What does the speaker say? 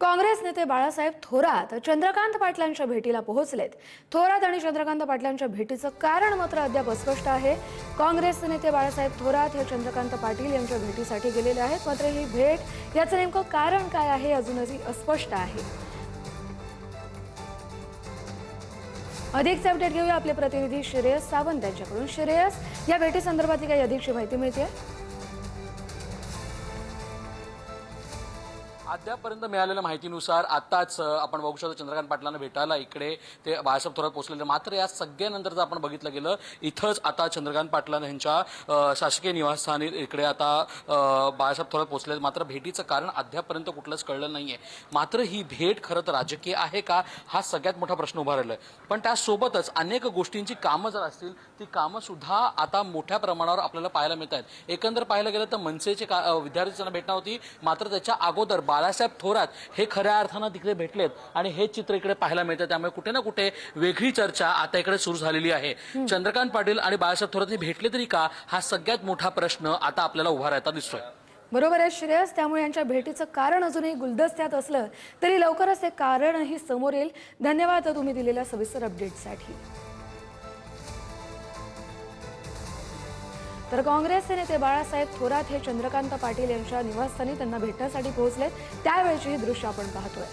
काँग्रेस नेते बाळासाहेब थोरात चंद्रकांत पाटलांच्या भेटीला पोहोचलेत। थोरात आणि चंद्रकांत पाटलांच्या भेटीचं कारण मात्र अद्याप अस्पष्ट आहे। काँग्रेस नेते बाळासाहेब थोरात हे चंद्रकांत पाटील यांच्या भेटीसाठी गेलेले आहेत, मात्र ही भेट याचं नेमकं कारण काय आहे अजूनही अस्पष्ट आहे। अधिकचे अपडेट घेऊया आपले प्रतिनिधी श्रेयस सावंत यांच्याकडून। श्रेयस, या भेटी संदर्भात काही अधिकची माहिती मिळते? अद्यापर्यंत मिळालेल्या माहितीनुसार आताच आपण बघू शकतो चंद्रकांत पाटलांना भेटायला इकडे ते बाळासाहेब थोरात पोहोचलेले। मात्र या सगळ्यानंतर जर आपण बघितलं गेलं, इथंच आता चंद्रकांत पाटलांना यांच्या शासकीय निवासस्थानी इकडे आता बाळासाहेब थोरात पोहोचले। मात्र भेटीचं कारण अद्यापर्यंत कुठलंच कळलं नाहीये। मात्र ही भेट खरं तर राजकीय आहे का, हा सगळ्यात मोठा प्रश्न उभा राहिलाय। पण त्यासोबतच अनेक गोष्टींची कामं जर असतील, ती कामं सुद्धा आता मोठ्या प्रमाणावर आपल्याला पाहायला मिळत आहेत। एकंदर पाहायला गेलं तर मनसेचे विद्यार्थी त्यांना भेटणार होती, मात्र त्याच्या अगोदर बाळासाहेब थोरात हे खऱ्या अर्थानं तिकडे भेटलेत आणि हे चित्र इकडे पाहायला मिळतं। त्यामुळे कुठे ना कुठे वेगळी चर्चा आता इकडे सुरू झालेली आहे। चंद्रकांत पाटील आणि बाळासाहेब थोरात हे भेटले तरी का, हा सगळ्यात मोठा प्रश्न आता आपल्याला उभा राहता दिसतोय। बरोबर आहे श्रेयस, त्यामुळे यांच्या भेटीचं कारण अजूनही गुलदस्त्यात असलं तरी लवकरच हे कारणही समोर येईल। धन्यवाद तुम्ही दिलेल्या सविस्तर अपडेटसाठी। तर काँग्रेसचे नेते बाळासाहेब थोरात हे चंद्रकांत पाटील यांच्या निवासस्थानी त्यांना भेटण्यासाठी पोहोचलेत, त्यावेळची ही दृश्य आपण पाहतोय।